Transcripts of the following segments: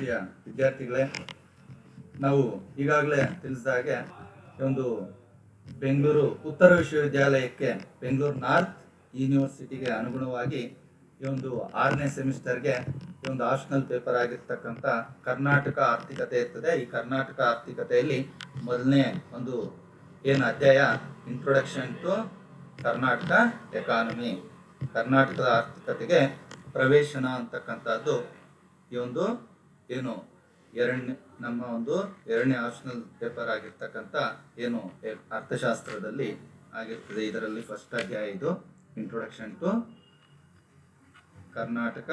ಪ್ರೀತಿಯ ವಿದ್ಯಾರ್ಥಿಗಳೇ, ನಾವು ಈಗಾಗಲೇ ತಿಳಿಸಿದ ಹಾಗೆ ಒಂದು ಬೆಂಗಳೂರು ಉತ್ತರ ವಿಶ್ವವಿದ್ಯಾಲಯಕ್ಕೆ ಬೆಂಗಳೂರು ನಾರ್ತ್ ಯೂನಿವರ್ಸಿಟಿಗೆ ಅನುಗುಣವಾಗಿ ಈ ಒಂದು 6ನೇ ಸೆಮಿಸ್ಟರ್ಗೆ ಈ ಒಂದು ಆಪ್ಷನಲ್ ಪೇಪರ್ ಆಗಿರ್ತಕ್ಕಂಥ ಕರ್ನಾಟಕ ಆರ್ಥಿಕತೆ ಇರ್ತದೆ. ಈ ಕರ್ನಾಟಕ ಆರ್ಥಿಕತೆಯಲ್ಲಿ ಮೊದಲನೇ ಒಂದು ಏನು ಅಧ್ಯಾಯ ಇಂಟ್ರೊಡಕ್ಷನ್ ಟು ಕರ್ನಾಟಕ ಎಕಾನಮಿ, ಕರ್ನಾಟಕದ ಆರ್ಥಿಕತೆಗೆ ಪ್ರವೇಶನ ಅಂತಕ್ಕಂಥದ್ದು ಈ ಒಂದು ಏನು ನಮ್ಮ ಒಂದು ಎರಡನೇ ಆಪ್ಷನಲ್ ಪೇಪರ್ ಆಗಿರ್ತಕ್ಕಂಥ ಏನು ಅರ್ಥಶಾಸ್ತ್ರದಲ್ಲಿ ಆಗಿರ್ತದೆ. ಇದರಲ್ಲಿ ಫಸ್ಟ್ ಅಧ್ಯಾಯ ಇದು ಇಂಟ್ರೊಡಕ್ಷನ್ ಟು ಕರ್ನಾಟಕ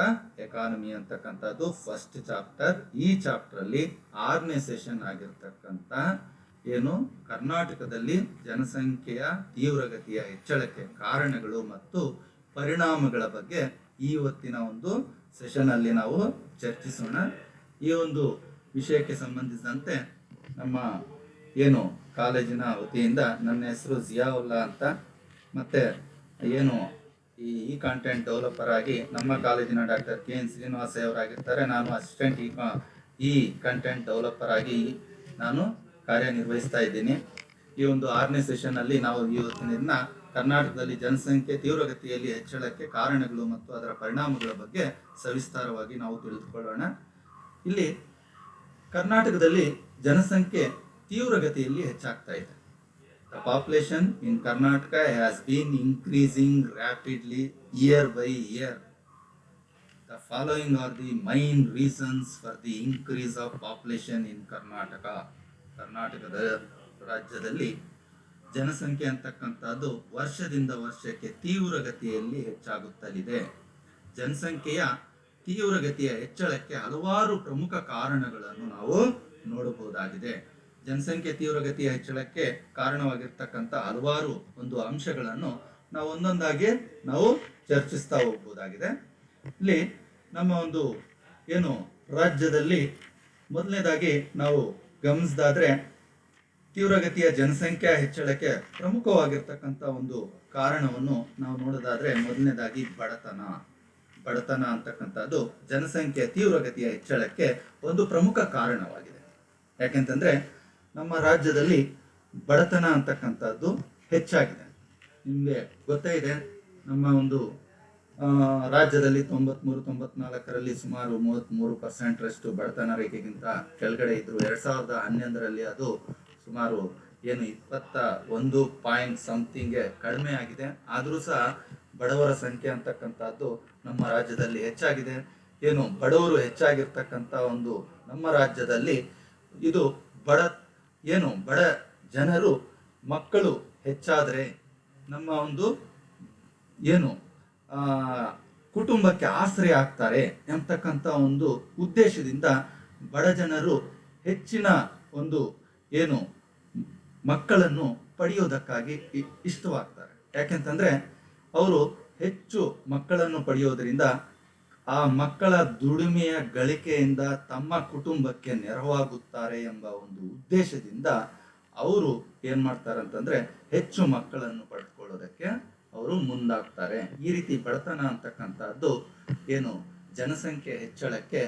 ಎಕಾನಮಿ ಅಂತಕ್ಕಂಥದ್ದು ಫಸ್ಟ್ ಚಾಪ್ಟರ್. ಈ ಚಾಪ್ಟರ್ ಅಲ್ಲಿ 6ನೇ ಸೆಷನ್ ಆಗಿರ್ತಕ್ಕಂಥ ಏನು ಕರ್ನಾಟಕದಲ್ಲಿ ಜನಸಂಖ್ಯೆಯ ತೀವ್ರಗತಿಯ ಹೆಚ್ಚಳಕ್ಕೆ ಕಾರಣಗಳು ಮತ್ತು ಪರಿಣಾಮಗಳ ಬಗ್ಗೆ ಇವತ್ತಿನ ಒಂದು ಸೆಷನ್ ಅಲ್ಲಿ ನಾವು ಚರ್ಚಿಸೋಣ. ಈ ಒಂದು ವಿಷಯಕ್ಕೆ ಸಂಬಂಧಿಸಿದಂತೆ ನಮ್ಮ ಏನು ಕಾಲೇಜಿನ ವತಿಯಿಂದ ನನ್ನ ಹೆಸರು ಜಿಯಾವುಲ್ಲಾ ಅಂತ, ಮತ್ತೆ ಏನು ಈ ಕಾಂಟೆಂಟ್ ಡೆವಲಪರ್ ಆಗಿ ನಮ್ಮ ಕಾಲೇಜಿನ ಡಾಕ್ಟರ್ KN ಶ್ರೀನಿವಾಸ ಅವರಾಗಿರ್ತಾರೆ. ನಾನು ಅಸಿಸ್ಟೆಂಟ್ ಈ ಕಂಟೆಂಟ್ ಡೆವಲಪರ್ ಆಗಿ ನಾನು ಕಾರ್ಯನಿರ್ವಹಿಸ್ತಾ ಇದ್ದೀನಿ. ಈ ಒಂದು 6ನೇ ಸೆಷನ್ ಅಲ್ಲಿ ನಾವು ಇವತ್ತಿನ ಕರ್ನಾಟಕದಲ್ಲಿ ಜನಸಂಖ್ಯೆ ತೀವ್ರಗತಿಯಲ್ಲಿ ಹೆಚ್ಚಳಕ್ಕೆ ಕಾರಣಗಳು ಮತ್ತು ಅದರ ಪರಿಣಾಮಗಳ ಬಗ್ಗೆ ಸವಿಸ್ತಾರವಾಗಿ ನಾವು ತಿಳಿದುಕೊಳ್ಳೋಣ. ಇಲ್ಲಿ ಕರ್ನಾಟಕದಲ್ಲಿ ಜನಸಂಖ್ಯೆ ತೀವ್ರಗತಿಯಲ್ಲಿ ಹೆಚ್ಚಾಗ್ತಾ ಇದೆ. The population in Karnataka has been increasing rapidly year by year. The following are the main reasons for the increase of population in Karnataka. ಕರ್ನಾಟಕದ ರಾಜ್ಯದಲ್ಲಿ ಜನಸಂಖ್ಯೆ ಅಂತಕ್ಕಂಥದ್ದು ವರ್ಷದಿಂದ ವರ್ಷಕ್ಕೆ ತೀವ್ರಗತಿಯಲ್ಲಿ ಹೆಚ್ಚಾಗುತ್ತಲಿದೆ. ಜನಸಂಖ್ಯೆಯ ತೀವ್ರಗತಿಯ ಹೆಚ್ಚಳಕ್ಕೆ ಹಲವಾರು ಪ್ರಮುಖ ಕಾರಣಗಳನ್ನು ನಾವು ನೋಡಬಹುದಾಗಿದೆ. ಜನಸಂಖ್ಯೆ ತೀವ್ರಗತಿಯ ಹೆಚ್ಚಳಕ್ಕೆ ಕಾರಣವಾಗಿರ್ತಕ್ಕಂಥ ಹಲವಾರು ಒಂದು ಅಂಶಗಳನ್ನು ನಾವು ಒಂದೊಂದಾಗಿ ನಾವು ಚರ್ಚಿಸ್ತಾ ಹೋಗ್ಬೋದಾಗಿದೆ. ಇಲ್ಲಿ ನಮ್ಮ ಒಂದು ಏನು ರಾಜ್ಯದಲ್ಲಿ ಮೊದಲನೇದಾಗಿ ನಾವು ಗಮನಿಸಿದಾದ್ರೆ ತೀವ್ರಗತಿಯ ಜನಸಂಖ್ಯಾ ಹೆಚ್ಚಳಕ್ಕೆ ಪ್ರಮುಖವಾಗಿರ್ತಕ್ಕಂಥ ಒಂದು ಕಾರಣವನ್ನು ನಾವು ನೋಡೋದಾದ್ರೆ ಮೊದಲನೇದಾಗಿ ಬಡತನ ಅಂತಕ್ಕಂಥದ್ದು ಜನಸಂಖ್ಯೆಯ ತೀವ್ರಗತಿಯ ಹೆಚ್ಚಳಕ್ಕೆ ಒಂದು ಪ್ರಮುಖ ಕಾರಣವಾಗಿದೆ. ಯಾಕೆಂತಂದ್ರೆ ನಮ್ಮ ರಾಜ್ಯದಲ್ಲಿ ಬಡತನ ಅಂತಕ್ಕಂಥದ್ದು ಹೆಚ್ಚಾಗಿದೆ. ನಿಮಗೆ ಗೊತ್ತೇ ಇದೆ, ನಮ್ಮ ಒಂದು ರಾಜ್ಯದಲ್ಲಿ 93-94ರಲ್ಲಿ ಸುಮಾರು 33% ಬಡತನ ರೇಖೆಗಿಂತ ಕೆಳಗಡೆ ಇದ್ರು. 2011ರಲ್ಲಿ ಅದು ಸುಮಾರು ಏನು 21 ಪಾಯಿಂಟ್ ಸಮಥಿಂಗ್ಗೆ ಕಡಿಮೆ ಆಗಿದೆ. ಆದರೂ ಸಹ ಬಡವರ ಸಂಖ್ಯೆ ಅಂತಕ್ಕಂಥದ್ದು ನಮ್ಮ ರಾಜ್ಯದಲ್ಲಿ ಹೆಚ್ಚಾಗಿದೆ. ಏನು ಬಡವರು ಹೆಚ್ಚಾಗಿರ್ತಕ್ಕಂಥ ಒಂದು ನಮ್ಮ ರಾಜ್ಯದಲ್ಲಿ ಇದು ಬಡ ಜನರು ಮಕ್ಕಳು ಹೆಚ್ಚಾದರೆ ನಮ್ಮ ಒಂದು ಏನು ಕುಟುಂಬಕ್ಕೆ ಆಶ್ರಯ ಆಗ್ತಾರೆ ಎಂತಕ್ಕಂಥ ಒಂದು ಉದ್ದೇಶದಿಂದ ಬಡ ಜನರು ಹೆಚ್ಚಿನ ಒಂದು ಏನು ಮಕ್ಕಳನ್ನು ಪಡೆಯೋದಕ್ಕಾಗಿ ಇಷ್ಟವಾಗ್ತಾರೆ. ಯಾಕೆಂತಂದ್ರೆ ಅವರು ಹೆಚ್ಚು ಮಕ್ಕಳನ್ನು ಪಡೆಯೋದ್ರಿಂದ ಆ ಮಕ್ಕಳ ದುಡಿಮೆಯ ಗಳಿಕೆಯಿಂದ ತಮ್ಮ ಕುಟುಂಬಕ್ಕೆ ನೆರವಾಗುತ್ತಾರೆ ಎಂಬ ಒಂದು ಉದ್ದೇಶದಿಂದ ಅವರು ಏನ್ ಮಾಡ್ತಾರಂತಂದ್ರೆ ಹೆಚ್ಚು ಮಕ್ಕಳನ್ನು ಪಡ್ಕೊಳ್ಳೋದಕ್ಕೆ ಅವರು ಮುಂದಾಗ್ತಾರೆ. ಈ ರೀತಿ ಬಡತನ ಅಂತಕ್ಕಂಥದ್ದು ಏನು ಜನಸಂಖ್ಯೆ ಹೆಚ್ಚಳಕ್ಕೆ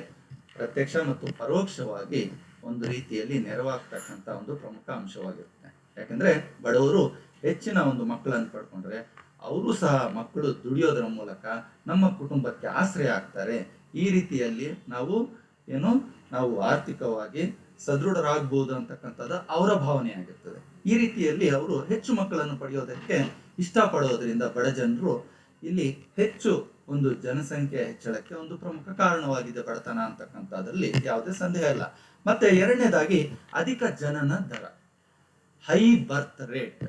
ಪ್ರತ್ಯಕ್ಷ ಮತ್ತು ಪರೋಕ್ಷವಾಗಿ ಒಂದು ರೀತಿಯಲ್ಲಿ ನೆರವಾಗ್ತಕ್ಕಂಥ ಒಂದು ಪ್ರಮುಖ ಅಂಶವಾಗಿರುತ್ತೆ. ಯಾಕಂದ್ರೆ ಬಡವರು ಹೆಚ್ಚಿನ ಒಂದು ಮಕ್ಕಳನ್ನು ಪಡ್ಕೊಂಡ್ರೆ ಅವರು ಸಹ ಮಕ್ಕಳು ದುಡಿಯೋದರ ಮೂಲಕ ನಮ್ಮ ಕುಟುಂಬಕ್ಕೆ ಆಶ್ರಯ ಆಗ್ತಾರೆ. ಈ ರೀತಿಯಲ್ಲಿ ನಾವು ಆರ್ಥಿಕವಾಗಿ ಸದೃಢರಾಗಬಹುದು ಅಂತಕ್ಕಂಥದ್ದು ಅವರ ಭಾವನೆ ಆಗಿರ್ತದೆ. ಈ ರೀತಿಯಲ್ಲಿ ಅವರು ಹೆಚ್ಚು ಮಕ್ಕಳನ್ನು ಪಡೆಯೋದಕ್ಕೆ ಇಷ್ಟಪಡೋದ್ರಿಂದ ಬಡ ಜನರು ಇಲ್ಲಿ ಹೆಚ್ಚು ಒಂದು ಜನಸಂಖ್ಯೆ ಹೆಚ್ಚಳಕ್ಕೆ ಒಂದು ಪ್ರಮುಖ ಕಾರಣವಾಗಿದೆ ಬಡತನ ಅಂತಕ್ಕಂಥದ್ರಲ್ಲಿ ಯಾವುದೇ ಸಂದೇಹ ಇಲ್ಲ. ಮತ್ತೆ ಎರಡನೇದಾಗಿ ಅಧಿಕ ಜನನ ದರ, high birth rate.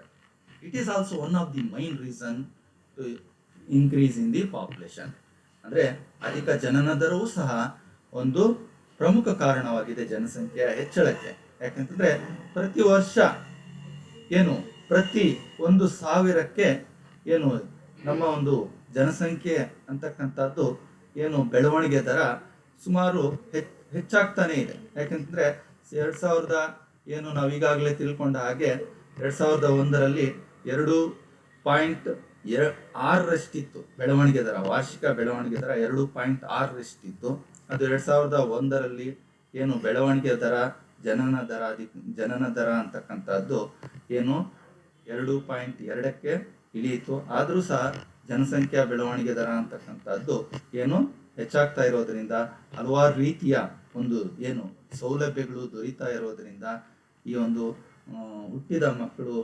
It is also one of the main reason to increase in the population. ಅಂದ್ರೆ ಅಧಿಕ ಜನನ ದರವೂ ಸಹ ಒಂದು ಪ್ರಮುಖ ಕಾರಣವಾಗಿದೆ ಜನಸಂಖ್ಯೆಯ ಹೆಚ್ಚಳಕ್ಕೆ. ಯಾಕಂತಂದ್ರೆ ಪ್ರತಿ ವರ್ಷ ಪ್ರತಿ 1,000ಕ್ಕೆ ನಮ್ಮ ಒಂದು ಜನಸಂಖ್ಯೆ ಅಂತಕ್ಕಂಥದ್ದು ಬೆಳವಣಿಗೆ ದರ ಸುಮಾರು ಹೆಚ್ಚಾಗ್ತಾನೆ ಇದೆ. ಯಾಕಂತಂದ್ರೆ 2000 ನಾವು ಈಗಾಗಲೇ ತಿಳ್ಕೊಂಡ ಹಾಗೆ 2001ರಲ್ಲಿ 2.6ರಷ್ಟಿತ್ತು ಬೆಳವಣಿಗೆ ದರ, ವಾರ್ಷಿಕ ಬೆಳವಣಿಗೆ ದರ 2.6ರಷ್ಟಿತ್ತು. ಅದು 2001ರಲ್ಲಿ ಏನು ಬೆಳವಣಿಗೆ ದರ, ಜನನ ದರ ಅಂತಕ್ಕಂಥದ್ದು ಏನು 2.2ಕ್ಕೆ ಇಳಿಯಿತು. ಆದರೂ ಸಹ ಜನಸಂಖ್ಯಾ ಬೆಳವಣಿಗೆ ದರ ಅಂತಕ್ಕಂಥದ್ದು ಏನು ಹೆಚ್ಚಾಗ್ತಾ ಇರೋದ್ರಿಂದ ಹಲವಾರು ರೀತಿಯ ಒಂದು ಏನು ಸೌಲಭ್ಯಗಳು ದೊರೀತಾ ಇರೋದ್ರಿಂದ ಈ ಒಂದು ಹುಟ್ಟಿದ ಮಕ್ಕಳು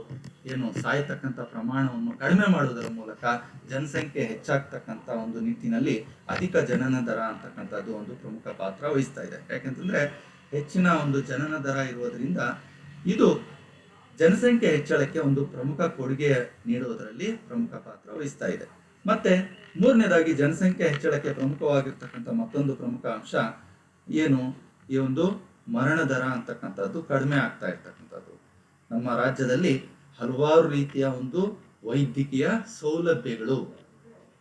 ಏನು ಸಾಯ್ತಕ್ಕಂಥ ಪ್ರಮಾಣವನ್ನು ಕಡಿಮೆ ಮಾಡುವುದರ ಮೂಲಕ ಜನಸಂಖ್ಯೆ ಹೆಚ್ಚಾಗ್ತಕ್ಕಂಥ ಒಂದು ನಿಟ್ಟಿನಲ್ಲಿ ಅಧಿಕ ಜನನ ದರ ಅಂತಕ್ಕಂಥದ್ದು ಒಂದು ಪ್ರಮುಖ ಪಾತ್ರ ವಹಿಸ್ತಾ ಇದೆ. ಯಾಕೆಂತಂದ್ರೆ ಹೆಚ್ಚಿನ ಒಂದು ಜನನ ದರ ಇರುವುದರಿಂದ ಇದು ಜನಸಂಖ್ಯೆ ಹೆಚ್ಚಳಕ್ಕೆ ಒಂದು ಪ್ರಮುಖ ಕೊಡುಗೆ ನೀಡುವುದರಲ್ಲಿ ಪ್ರಮುಖ ಪಾತ್ರ ವಹಿಸ್ತಾ ಇದೆ. ಮತ್ತೆ ಮೂರನೇದಾಗಿ ಜನಸಂಖ್ಯೆ ಹೆಚ್ಚಳಕ್ಕೆ ಪ್ರಮುಖವಾಗಿರ್ತಕ್ಕಂಥ ಮತ್ತೊಂದು ಪ್ರಮುಖ ಅಂಶ ಏನು, ಈ ಒಂದು ಮರಣ ದರ ಅಂತಕ್ಕಂಥದ್ದು ಕಡಿಮೆ ಆಗ್ತಾ ಇರ್ತಕ್ಕಂಥದ್ದು. ನಮ್ಮ ರಾಜ್ಯದಲ್ಲಿ ಹಲವಾರು ರೀತಿಯ ಒಂದು ವೈದ್ಯಕೀಯ ಸೌಲಭ್ಯಗಳು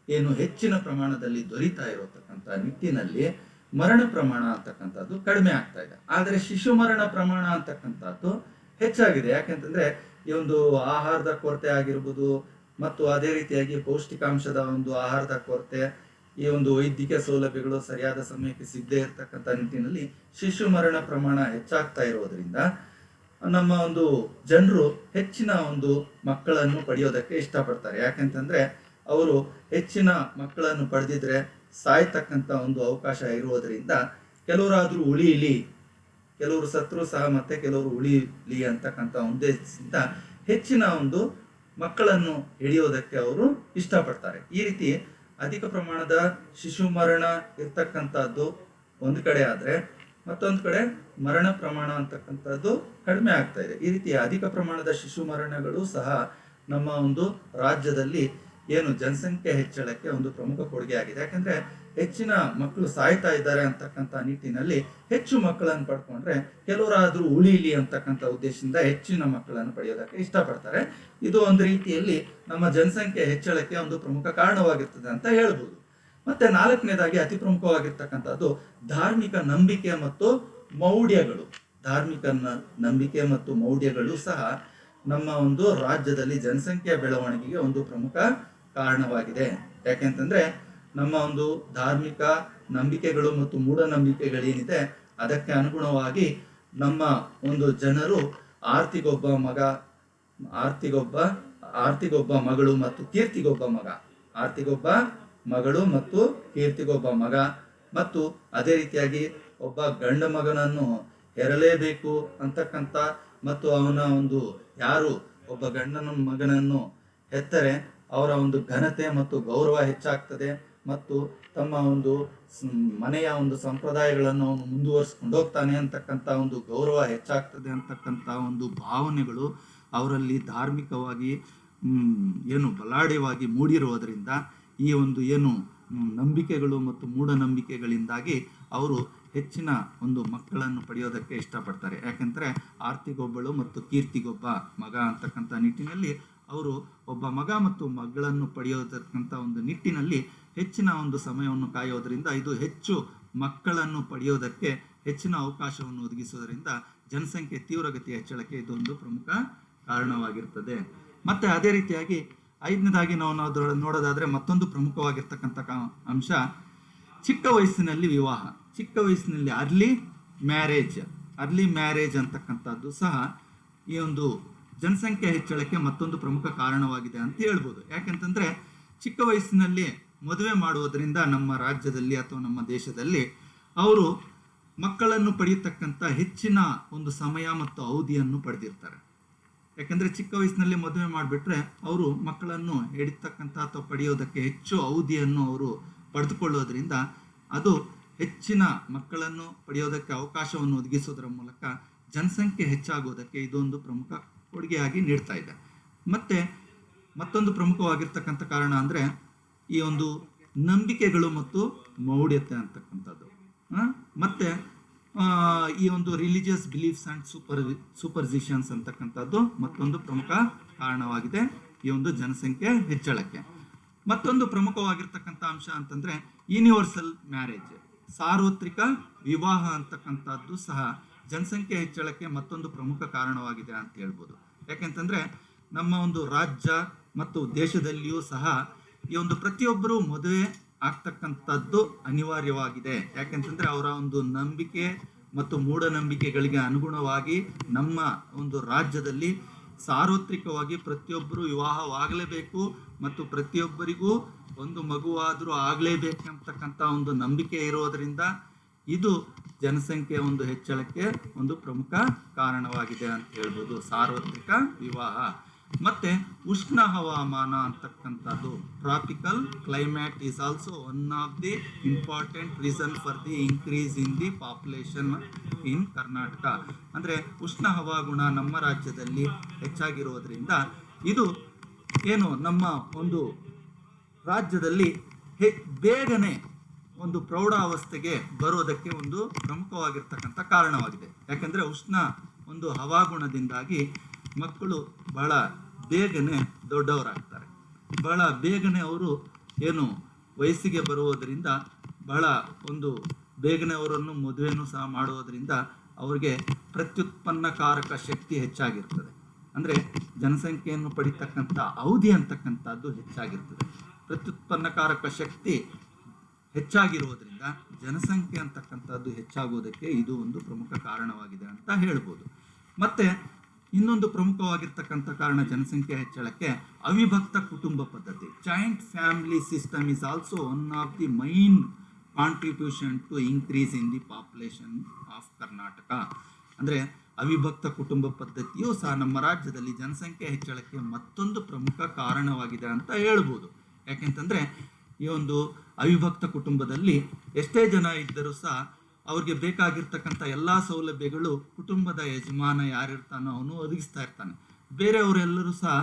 ಏನು ಹೆಚ್ಚಿನ ಪ್ರಮಾಣದಲ್ಲಿ ದೊರೀತಾ ಇರತಕ್ಕಂಥ ನಿಟ್ಟಿನಲ್ಲಿ ಮರಣ ಪ್ರಮಾಣ ಅಂತಕ್ಕಂಥದ್ದು ಕಡಿಮೆ ಆಗ್ತಾ ಇದೆ. ಆದರೆ ಶಿಶು ಮರಣ ಪ್ರಮಾಣ ಅಂತಕ್ಕಂಥದ್ದು ಹೆಚ್ಚಾಗಿದೆ. ಯಾಕೆಂತಂದ್ರೆ ಈ ಒಂದು ಆಹಾರದ ಕೊರತೆ ಆಗಿರ್ಬೋದು, ಮತ್ತು ಅದೇ ರೀತಿಯಾಗಿ ಪೌಷ್ಟಿಕಾಂಶದ ಒಂದು ಆಹಾರದ ಕೊರತೆ, ಈ ಒಂದು ವೈದ್ಯಕೀಯ ಸೌಲಭ್ಯಗಳು ಸರಿಯಾದ ಸಮಯಕ್ಕೆ ಸಿಗದೇ ಇರತಕ್ಕಂಥ ನಿಟ್ಟಿನಲ್ಲಿ ಶಿಶು ಮರಣ ಪ್ರಮಾಣ ಹೆಚ್ಚಾಗ್ತಾ ಇರೋದ್ರಿಂದ ನಮ್ಮ ಒಂದು ಜನರು ಹೆಚ್ಚಿನ ಒಂದು ಮಕ್ಕಳನ್ನು ಪಡೆಯೋದಕ್ಕೆ ಇಷ್ಟಪಡ್ತಾರೆ. ಯಾಕೆಂತಂದ್ರೆ ಅವರು ಹೆಚ್ಚಿನ ಮಕ್ಕಳನ್ನು ಪಡೆದಿದ್ರೆ ಸಾಯ್ತಕ್ಕಂಥ ಒಂದು ಅವಕಾಶ ಇರುವುದರಿಂದ ಕೆಲವರಾದ್ರೂ ಉಳಿಯಲಿ, ಕೆಲವರು ಸತ್ರು ಸಹ ಮತ್ತೆ ಕೆಲವರು ಉಳಿಯಲಿ ಅಂತಕ್ಕಂಥ ಉದ್ದೇಶದಿಂದ ಹೆಚ್ಚಿನ ಒಂದು ಮಕ್ಕಳನ್ನು ಹಿಡಿಯೋದಕ್ಕೆ ಅವರು ಇಷ್ಟಪಡ್ತಾರೆ. ಈ ರೀತಿ ಅಧಿಕ ಪ್ರಮಾಣದ ಶಿಶು ಮರಣ ಇರ್ತಕ್ಕಂಥದ್ದು ಒಂದು ಕಡೆ ಆದ್ರೆ, ಮತ್ತೊಂದು ಕಡೆ ಮರಣ ಪ್ರಮಾಣ ಅಂತಕ್ಕಂಥದ್ದು ಕಡಿಮೆ ಆಗ್ತಾ ಇದೆ. ಈ ರೀತಿ ಅಧಿಕ ಪ್ರಮಾಣದ ಶಿಶು ಮರಣಗಳು ಸಹ ನಮ್ಮ ಒಂದು ರಾಜ್ಯದಲ್ಲಿ ಏನು ಜನಸಂಖ್ಯೆ ಹೆಚ್ಚಳಕ್ಕೆ ಒಂದು ಪ್ರಮುಖ ಕೊಡುಗೆ ಆಗಿದೆ. ಯಾಕಂದ್ರೆ ಹೆಚ್ಚಿನ ಮಕ್ಕಳು ಸಾಯ್ತಾ ಇದ್ದಾರೆ ಅಂತಕ್ಕಂಥ ನಿಟ್ಟಿನಲ್ಲಿ ಹೆಚ್ಚು ಮಕ್ಕಳನ್ನು ಪಡ್ಕೊಂಡ್ರೆ ಕೆಲವರಾದ್ರೂ ಉಳಿಲಿ ಅಂತಕ್ಕಂಥ ಉದ್ದೇಶದಿಂದ ಹೆಚ್ಚಿನ ಮಕ್ಕಳನ್ನು ಪಡೆಯೋದಕ್ಕೆ ಇಷ್ಟಪಡ್ತಾರೆ. ಇದು ಒಂದು ರೀತಿಯಲ್ಲಿ ನಮ್ಮ ಜನಸಂಖ್ಯೆ ಹೆಚ್ಚಳಕ್ಕೆ ಒಂದು ಪ್ರಮುಖ ಕಾರಣವಾಗಿರ್ತದೆ ಅಂತ ಹೇಳ್ಬೋದು. ಮತ್ತೆ ನಾಲ್ಕನೇದಾಗಿ ಅತಿ ಪ್ರಮುಖವಾಗಿರ್ತಕ್ಕಂಥದ್ದು ಧಾರ್ಮಿಕ ನಂಬಿಕೆ ಮತ್ತು ಮೌಢ್ಯಗಳು. ಧಾರ್ಮಿಕ ನಂಬಿಕೆ ಮತ್ತು ಮೌಢ್ಯಗಳು ಸಹ ನಮ್ಮ ಒಂದು ರಾಜ್ಯದಲ್ಲಿ ಜನಸಂಖ್ಯೆಯ ಬೆಳವಣಿಗೆಗೆ ಒಂದು ಪ್ರಮುಖ ಕಾರಣವಾಗಿದೆ. ಯಾಕೆಂತಂದ್ರೆ ನಮ್ಮ ಒಂದು ಧಾರ್ಮಿಕ ನಂಬಿಕೆಗಳು ಮತ್ತು ಮೂಢನಂಬಿಕೆಗಳೇನಿದೆ ಅದಕ್ಕೆ ಅನುಗುಣವಾಗಿ ನಮ್ಮ ಒಂದು ಜನರು ಆರ್ತಿಗೊಬ್ಬ ಮಗಳು ಮತ್ತು ಕೀರ್ತಿಗೊಬ್ಬ ಮಗ, ಆರ್ತಿಗೊಬ್ಬ ಮಗಳು ಮತ್ತು ಕೀರ್ತಿಗೊಬ್ಬ ಮಗ, ಮತ್ತು ಅದೇ ರೀತಿಯಾಗಿ ಒಬ್ಬ ಗಂಡ ಮಗನನ್ನು ಹೆರಲೇಬೇಕು ಅಂತಕ್ಕಂಥ, ಮತ್ತು ಅವನ ಒಂದು ಯಾರು ಒಬ್ಬ ಗಂಡನ ಮಗನನ್ನು ಹೆತ್ತರೆ ಅವರ ಒಂದು ಘನತೆ ಮತ್ತು ಗೌರವ ಹೆಚ್ಚಾಗ್ತದೆ, ಮತ್ತು ತಮ್ಮ ಒಂದು ಮನೆಯ ಒಂದು ಸಂಪ್ರದಾಯಗಳನ್ನು ಅವನು ಮುಂದುವರಿಸ್ಕೊಂಡು ಹೋಗ್ತಾನೆ ಅಂತಕ್ಕಂಥ ಒಂದು ಗೌರವ ಹೆಚ್ಚಾಗ್ತದೆ ಅಂತಕ್ಕಂಥ ಒಂದು ಭಾವನೆಗಳು ಅವರಲ್ಲಿ ಧಾರ್ಮಿಕವಾಗಿ ಏನು ಬಲಾಢ್ಯವಾಗಿ ಮೂಡಿರುವುದರಿಂದ ಈ ಒಂದು ಏನು ನಂಬಿಕೆಗಳು ಮತ್ತು ಮೂಢನಂಬಿಕೆಗಳಿಂದಾಗಿ ಅವರು ಹೆಚ್ಚಿನ ಒಂದು ಮಕ್ಕಳನ್ನು ಪಡೆಯೋದಕ್ಕೆ ಇಷ್ಟಪಡ್ತಾರೆ. ಯಾಕೆಂದರೆ ಆರ್ತಿಗೊಬ್ಬಳು ಮತ್ತು ಕೀರ್ತಿಗೊಬ್ಬ ಮಗ ಅಂತಕ್ಕಂಥ ನಿಟ್ಟಿನಲ್ಲಿ ಅವರು ಒಬ್ಬ ಮಗ ಮತ್ತು ಮಗಳನ್ನು ಪಡೆಯೋದಕ್ಕಂಥ ಒಂದು ನಿಟ್ಟಿನಲ್ಲಿ ಹೆಚ್ಚಿನ ಒಂದು ಸಮಯವನ್ನು ಕಾಯೋದರಿಂದ ಇದು ಹೆಚ್ಚು ಮಕ್ಕಳನ್ನು ಪಡೆಯೋದಕ್ಕೆ ಹೆಚ್ಚಿನ ಅವಕಾಶವನ್ನು ಒದಗಿಸೋದರಿಂದ ಜನಸಂಖ್ಯೆ ತೀವ್ರಗತಿಯ ಹೆಚ್ಚಳಕ್ಕೆ ಇದೊಂದು ಪ್ರಮುಖ ಕಾರಣವಾಗಿರ್ತದೆ. ಮತ್ತೆ ಅದೇ ರೀತಿಯಾಗಿ ಐದನೇದಾಗಿ ನಾವು ನೋಡೋದಾದ್ರೆ ಮತ್ತೊಂದು ಪ್ರಮುಖವಾಗಿರ್ತಕ್ಕಂಥ ಅಂಶ ಚಿಕ್ಕ ವಯಸ್ಸಿನಲ್ಲಿ ವಿವಾಹ, ಚಿಕ್ಕ ವಯಸ್ಸಿನಲ್ಲಿ ಅರ್ಲಿ ಮ್ಯಾರೇಜ್ ಅಂತಕ್ಕಂಥದ್ದು ಸಹ ಈ ಒಂದು ಜನಸಂಖ್ಯೆ ಹೆಚ್ಚಳಕ್ಕೆ ಮತ್ತೊಂದು ಪ್ರಮುಖ ಕಾರಣವಾಗಿದೆ ಅಂತ ಹೇಳ್ಬೋದು. ಯಾಕೆಂತಂದ್ರೆ ಚಿಕ್ಕ ವಯಸ್ಸಿನಲ್ಲಿ ಮದುವೆ ಮಾಡುವುದರಿಂದ ನಮ್ಮ ರಾಜ್ಯದಲ್ಲಿ ಅಥವಾ ನಮ್ಮ ದೇಶದಲ್ಲಿ ಅವರು ಮಕ್ಕಳನ್ನು ಪಡೆಯತಕ್ಕಂಥ ಹೆಚ್ಚಿನ ಒಂದು ಸಮಯ ಮತ್ತು ಅವಧಿಯನ್ನು ಪಡೆದಿರ್ತಾರೆ. ಯಾಕಂದ್ರೆ ಚಿಕ್ಕ ವಯಸ್ಸಿನಲ್ಲಿ ಮದುವೆ ಮಾಡಿಬಿಟ್ರೆ ಅವರು ಮಕ್ಕಳನ್ನು ಹಿಡಿತಕ್ಕಂಥ ಅಥವಾ ಪಡೆಯೋದಕ್ಕೆ ಹೆಚ್ಚು ಅವಧಿಯನ್ನು ಅವರು ಪಡೆದುಕೊಳ್ಳೋದ್ರಿಂದ ಅದು ಹೆಚ್ಚಿನ ಮಕ್ಕಳನ್ನು ಪಡೆಯೋದಕ್ಕೆ ಅವಕಾಶವನ್ನು ಒದಗಿಸೋದರ ಮೂಲಕ ಜನಸಂಖ್ಯೆ ಹೆಚ್ಚಾಗೋದಕ್ಕೆ ಇದೊಂದು ಪ್ರಮುಖ ಕೊಡುಗೆಯಾಗಿ ನೀಡ್ತಾ ಇದೆ. ಮತ್ತೆ ಮತ್ತೊಂದು ಪ್ರಮುಖವಾಗಿರ್ತಕ್ಕಂಥ ಕಾರಣ ಅಂದರೆ ಈ ಒಂದು ನಂಬಿಕೆಗಳು ಮತ್ತು ಮೌಢ್ಯತೆ ಅಂತಕ್ಕಂಥದ್ದು. ಮತ್ತೆ ಈ ಒಂದು ರಿಲಿಜಿಯಸ್ ಬಿಲೀಫ್ಸ್ ಆ್ಯಂಡ್ ಸೂಪರ್ಸಿಷನ್ಸ್ ಅಂತಕ್ಕಂಥದ್ದು ಮತ್ತೊಂದು ಪ್ರಮುಖ ಕಾರಣವಾಗಿದೆ ಈ ಒಂದು ಜನಸಂಖ್ಯೆ ಹೆಚ್ಚಳಕ್ಕೆ. ಮತ್ತೊಂದು ಪ್ರಮುಖವಾಗಿರ್ತಕ್ಕಂಥ ಅಂಶ ಅಂತಂದರೆ ಯೂನಿವರ್ಸಲ್ ಮ್ಯಾರೇಜ್, ಸಾರ್ವತ್ರಿಕ ವಿವಾಹ ಅಂತಕ್ಕಂಥದ್ದು ಸಹ ಜನಸಂಖ್ಯೆ ಹೆಚ್ಚಳಕ್ಕೆ ಮತ್ತೊಂದು ಪ್ರಮುಖ ಕಾರಣವಾಗಿದೆ ಅಂತ ಹೇಳ್ಬೋದು. ಯಾಕೆಂತಂದರೆ ನಮ್ಮ ಒಂದು ರಾಜ್ಯ ಮತ್ತು ದೇಶದಲ್ಲಿಯೂ ಸಹ ಈ ಒಂದು ಪ್ರತಿಯೊಬ್ಬರು ಮದುವೆ ಆಗ್ತಕ್ಕಂಥದ್ದು ಅನಿವಾರ್ಯವಾಗಿದೆ. ಯಾಕೆಂತಂದರೆ ಅವರ ಒಂದು ನಂಬಿಕೆ ಮತ್ತು ಮೂಢನಂಬಿಕೆಗಳಿಗೆ ಅನುಗುಣವಾಗಿ ನಮ್ಮ ಒಂದು ರಾಜ್ಯದಲ್ಲಿ ಸಾರ್ವತ್ರಿಕವಾಗಿ ಪ್ರತಿಯೊಬ್ಬರು ವಿವಾಹವಾಗಲೇಬೇಕು ಮತ್ತು ಪ್ರತಿಯೊಬ್ಬರಿಗೂ ಒಂದು ಮಗುವಾದರೂ ಆಗಲೇಬೇಕಂತಕ್ಕಂಥ ಒಂದು ನಂಬಿಕೆ ಇರೋದರಿಂದ ಇದು ಜನಸಂಖ್ಯೆಯ ಒಂದು ಹೆಚ್ಚಳಕ್ಕೆ ಒಂದು ಪ್ರಮುಖ ಕಾರಣವಾಗಿದೆ ಅಂತ ಹೇಳ್ಬೋದು ಸಾರ್ವತ್ರಿಕ ವಿವಾಹ. ಮತ್ತೆ ಉಷ್ಣ ಹವಾಮಾನ ಅಂತಕ್ಕಂಥದ್ದು, tropical climate is also one of the important reason for the increase in the population in Karnataka. ಅಂದರೆ ಉಷ್ಣ ಹವಾಗುಣ ನಮ್ಮ ರಾಜ್ಯದಲ್ಲಿ ಹೆಚ್ಚಾಗಿರೋದ್ರಿಂದ ಇದು ಏನು ನಮ್ಮ ಒಂದು ರಾಜ್ಯದಲ್ಲಿ ಬೇಗನೆ ಒಂದು ಪ್ರೌಢಾವಸ್ಥೆಗೆ ಬರೋದಕ್ಕೆ ಒಂದು ಪ್ರಮುಖವಾಗಿರ್ತಕ್ಕಂಥ ಕಾರಣವಾಗಿದೆ. ಯಾಕೆಂದರೆ ಉಷ್ಣ ಒಂದು ಹವಾಗುಣದಿಂದಾಗಿ ಮಕ್ಕಳು ಬಹಳ ಬೇಗನೆ ದೊಡ್ಡವರಾಗ್ತಾರೆ, ಬಹಳ ಬೇಗನೆ ಅವರು ಏನು ವಯಸ್ಸಿಗೆ ಬರುವುದರಿಂದ ಬಹಳ ಒಂದು ಬೇಗನೆ ಅವರನ್ನು ಮದುವೆನೂ ಸಹ ಮಾಡುವುದರಿಂದ ಅವ್ರಿಗೆ ಪ್ರತ್ಯುತ್ಪನ್ನಕಾರಕ ಶಕ್ತಿ ಹೆಚ್ಚಾಗಿರ್ತದೆ. ಅಂದರೆ ಜನಸಂಖ್ಯೆಯನ್ನು ಪಡಿತಕ್ಕಂಥ ಅವಧಿ ಅಂತಕ್ಕಂಥದ್ದು ಹೆಚ್ಚಾಗಿರ್ತದೆ. ಪ್ರತ್ಯುತ್ಪನ್ನಕಾರಕ ಶಕ್ತಿ ಹೆಚ್ಚಾಗಿರುವುದರಿಂದ ಜನಸಂಖ್ಯೆ ಅಂತಕ್ಕಂಥದ್ದು ಹೆಚ್ಚಾಗುವುದಕ್ಕೆ ಇದು ಒಂದು ಪ್ರಮುಖ ಕಾರಣವಾಗಿದೆ ಅಂತ ಹೇಳ್ಬೋದು. ಮತ್ತೆ ಇನ್ನೊಂದು ಪ್ರಮುಖವಾಗಿರ್ತಕ್ಕಂಥ ಕಾರಣ ಜನಸಂಖ್ಯೆ ಹೆಚ್ಚಳಕ್ಕೆ ಅವಿಭಕ್ತ ಕುಟುಂಬ ಪದ್ಧತಿ. Joint family system is also one of the main contribution to increase in the population of Karnataka. ಅಂದರೆ ಅವಿಭಕ್ತ ಕುಟುಂಬ ಪದ್ಧತಿಯು ಸಹ ನಮ್ಮ ರಾಜ್ಯದಲ್ಲಿ ಜನಸಂಖ್ಯೆ ಹೆಚ್ಚಳಕ್ಕೆ ಮತ್ತೊಂದು ಪ್ರಮುಖ ಕಾರಣವಾಗಿದೆ ಅಂತ ಹೇಳ್ಬೋದು. ಯಾಕೆಂತಂದರೆ ಈ ಒಂದು ಅವಿಭಕ್ತ ಕುಟುಂಬದಲ್ಲಿ ಎಷ್ಟೇ ಜನ ಇದ್ದರೂ ಸಹ ಅವ್ರಿಗೆ ಬೇಕಾಗಿರ್ತಕ್ಕಂಥ ಎಲ್ಲ ಸೌಲಭ್ಯಗಳು ಕುಟುಂಬದ ಯಜಮಾನ ಯಾರಿರ್ತಾನೋ ಅವನು ಒದಗಿಸ್ತಾ ಇರ್ತಾನೆ. ಬೇರೆಯವರೆಲ್ಲರೂ ಸಹ